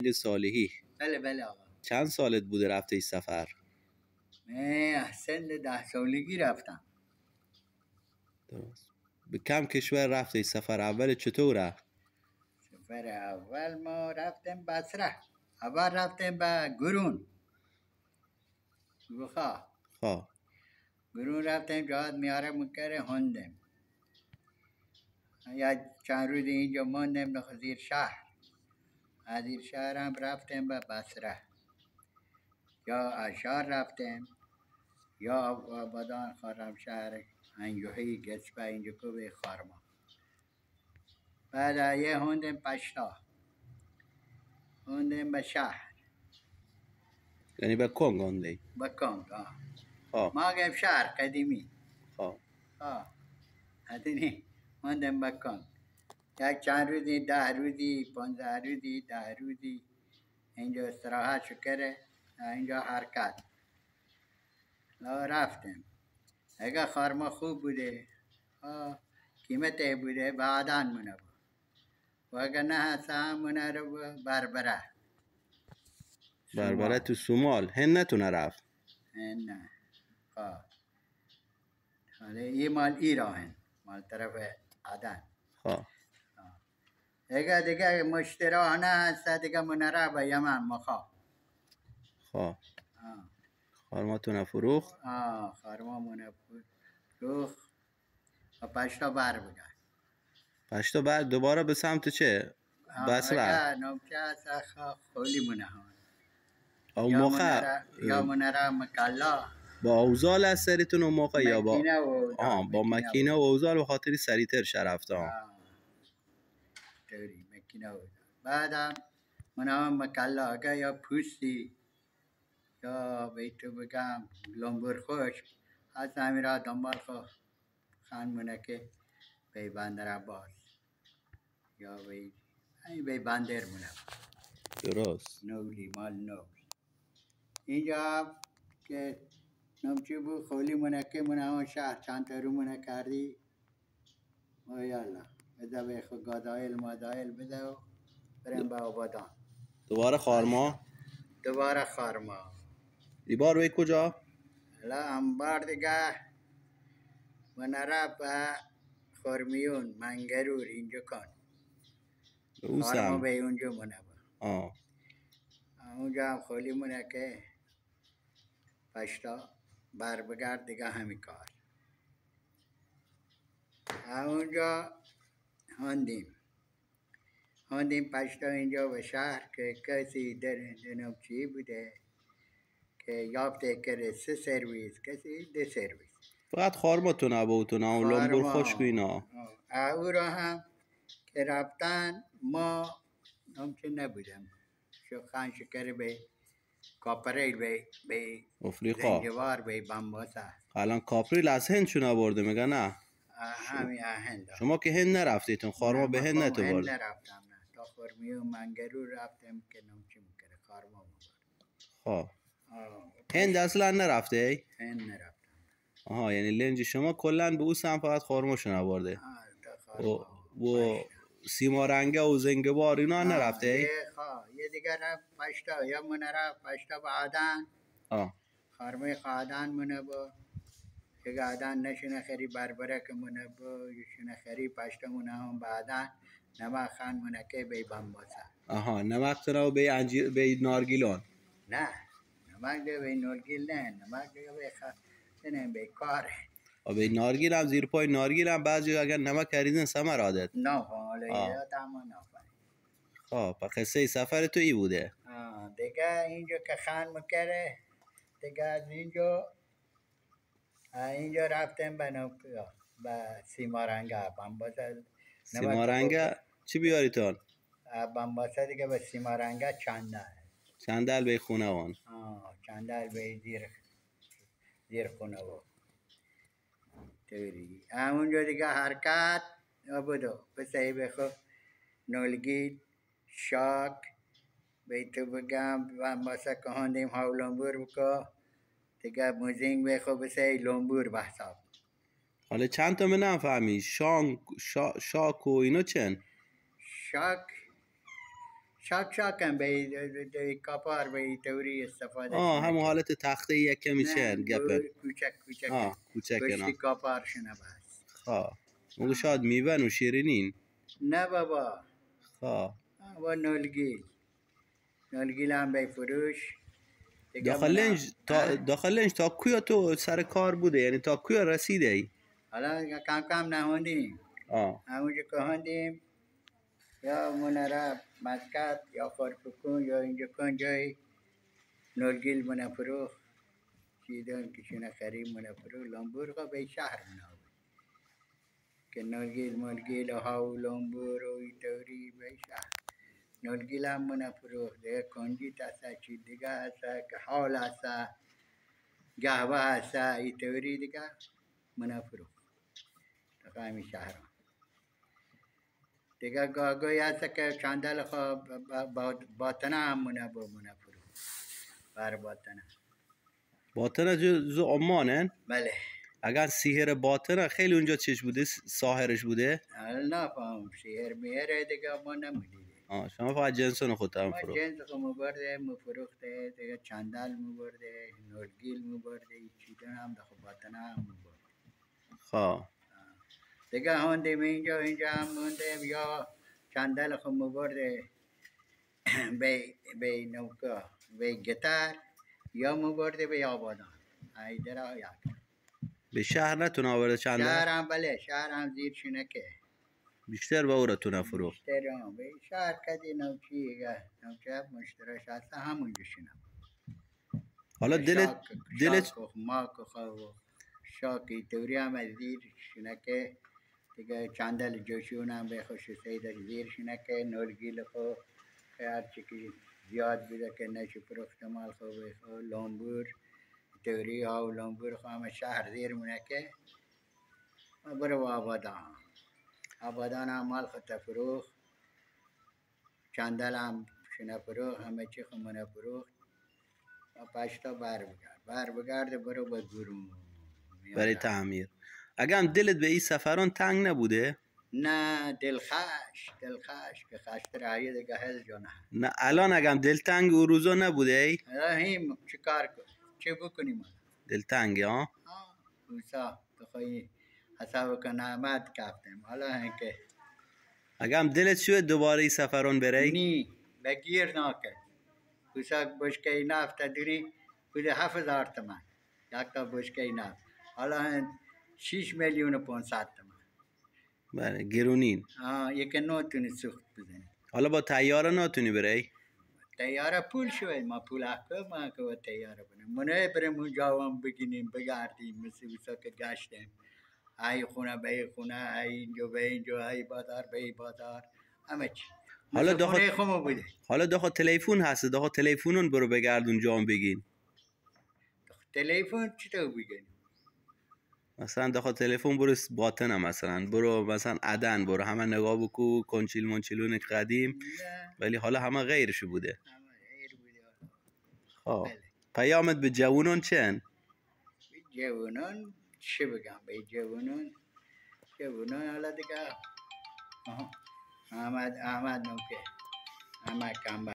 صالحی. بله بله آقا. چند سالت بوده رفته ای سفر؟ من سن 10 سالگی رفتم. درست. به کم کشور رفته ای سفر اول چطور رفت؟ سفر اول ما رفتیم بصره. اول رفتیم به گرون بخواه. خواه. گرون رفتیم جهاد میاره مکره هندیم. یا چند روز اینجا ماندیم زیر شهر. از زیر شهر هم رفتیم به بصره. یا اشار رفتیم یا آبادان خرمشهر انجوهی گسبه اینجا کو به خارما. بعد یه هندیم پشتا هندیم به شهر. یعنی به کنگ هنده؟ به کنگ خواه. ما گیم شهر قدیمی. خواه. هدینی هندیم به کنگ. یک چند روزی 10 روزی 15 روزی 10 روزی اینجا استراحت شکره. اینجا حرکت رفتیم. اگه خارما خوب بوده قیمته بوده بعدان منه بود و اگه نه هسته منه رو بربره. بربره تو سومال هن نتونه رفت؟ نه حالا این مال ایران مال طرف عدن. اگه دیگه مشترا نه هسته دیگه منه رو به یمن مخواه. خارما تونه فروخ؟ خارما منه فروخ و پشتا بر بگه. پشتا بعد دوباره به سمت چه؟ بصره؟ نمچه هست خولی منه اون موقع یا منه را مکلا با اوزال از سریتون اون موقع یا با با مکینه و اوزال به خاطری سریتر شرفت مکینه و بعدم منه هم مکلا اگه یا پوستی یا بیتو بگم لنبور خوش از همیرا دنبال خو خان منه که بی بندر عباس یا بی بندر منه درست نولی مال نولی اینجا که نمچه بو خولی منه که منه همون شهر چند تا رو منه کردی و یالا بده به خود گادایل مادایل بده و بریم به آبادان. دوباره خارما؟ دوباره خارما. ای بار به کجا؟ هم بار دیگه منه را به خرمیون منگرور اینجا کن. خارما به اونجا منه با اونجا هم خولی منه که پشتا بر بگرد دیگه همی کار. اونجا هندیم پشتا اینجا به شهر که کسی دنم چی بوده که یافته کرده 3 سرویس کسی 2 سرویس. فقط خارما تو نبودتون اون لنبور خشک اینا او را هم که رفتن ما همچه نبودم خان شکر به کاپریل به افریقا زنجوار به بمباسا. الان کاپریل از هند چون آورده میگن نه همین هند. شما که هند نرفتیتون خارما به هند نتو برد؟ نرفتم نه تا خرمی و منگرو رفتم که نمچی میکره خارما خواه هند اصلا نرفته؟ هند نرفتم. یعنی لنج شما کلا به او سم فقط خارماشون آورده و سیمارنگه و زنگبار اینا نرفته؟ یه دیگر رفت پشتا یا منه رفت پشتا با عدن خارمه عدن منه با یک عدن نشونه خری بربره که منه با یشونه خری پشتا منه هم با عدن نمک خان منه که بی بمباسا. نمک تنو بی نارگیلون؟ نه نمک ده بی نارگیل نه نمک ده بی کاره به نارگیل هم زیر پای نارگیل هم بعضی اگر نمک کردین سمر عادت نه حالا یه تمام نفر. پا قصه سفر تو ای بوده دیگه اینجا که خان مکره دیگه از اینجا رفتیم به سیمارنگه بمباسا. سیمارنگه چی بیاریتون؟ بمباسا دیگه به سیمارنگه چندل به خونه وان چندل به زیر خونه وان اونجا دیگه حرکت بودو بسایی بخو نولگید شاک بیتو بگم بمباسا که هندیم ها لنبور بکو دیگه موزینگ بخو بسایی لنبور بحثاب. حالا چند تا من نفهمی شاک و اینو چن؟ شاکم به کاپار به توری استفاده همون شنکه حالت تخته یک کمی نه چن گپن کوچک کوچکن پشتی کاپار شنه بس خواه موگو شاید میون و شیرینین نه بابا خواه و نولگیل هم به فروش دیگه داخل لنج تا کویا تو سر کار بوده یعنی تا کویا رسیده ای حالا کم نهوندیم همونجا که هندیم یا منره مسکت یا خورپکون یا اینجا کن جای نولگیل منه فروخ چیدن کشونه خریم منه فروخ لامبورگا به شهر منه که نولگیل ها و لامبور و ایتوری به شهر نولگیل هم منه فروخ دیگه کنجیت هسته چی دیگه هسته که حال هسته قهوه هسته ایتوری دیگه منه فروخ تقامی شهر دیگه گاهی هست که چندل خواه باطنه هم منه فروخ بر باطنه جو عمانن؟ بله اگر سیهر باطنه خیلی اونجا چش بوده ساهرش بوده؟ نه فهم سیهر میهره دیگه ما نمیدیدیم شما فقط جنسون خودتا هم ما فروخت جنس خود مبرده مفروخته دیگه چندل مبرده نولگیل مبرده چیدن هم دخو باطنه هم مبرده خواه دیگه هندیم اینجا هم هندیم یا چندل خود مبرده به نوکا به گتر یا مبرده به آبادان ایدرا یا به شهر نتون آورده چنده؟ شهر هم بله شهر هم زیر شنکه بیشتر به اورتون فروخت بیشتر هم به شهر کدی نوچی مشترش هسته همونجا شنم حالا دلت ماک و شاکی توری هم از زیر شنکه دیگه چندل جوشون هم به خوش سیدش زیر شنکه نولگیل خو که هرچی که زیاد بوده که نشو پرخت مال خو به خو لامبور توری ها و لامبور خو همه شهر زیر مونکه برو آبادان هم مال خو تفروخ چندل هم شنه فروخ همه چی خو منه فروخ و پشتا بر بگرد برو با گروم برای تعمیر اگه هم دلت به این سفران تنگ نبوده؟ نه دلخش که خشت رایی دیگه هل جانه نه الان اگه هم دلتنگ او روزا نبوده ای؟ رحیم چه کار کن چه بکنیم دلتنگه ها؟ اوسا بخوایی حساب کن نعمت کفتیم حالا هنکه اگه هم دلت شوید دوباره این سفران بری؟ نی بگیر ناکد اوسا بشکه نفت دونی بوده 7,000 تومن یک تا بشکه نفت حالا 6,500,000 تومن بله گرونین یک نوتونی سوخت بزنی حالا با تیاره نتونی بری؟ تیاره پول شوید ما پول حقه ما که با تیاره بنیم منه بریم اونجا هم بگینیم بگردیم مثل اوسا که گشتیم ای خونه به ای خونه ای اینجا به اینجا ای بازار به ای بازار همه چی حالا داخل تلفن هست داخل تلفنون برو بگردون جام بگین تلفن چی تو بگین مثلا داخل تلفن برو باطنه مثلا برو مثلا عدن برو همه نگاه بکو کنچیل منچیلون قدیم ولی حالا همه غیرشو بوده خب پیامت به جوونان چن؟ به جوونان چه بگم به جوونان حالا دیگه احمد نوکه احمد کمبر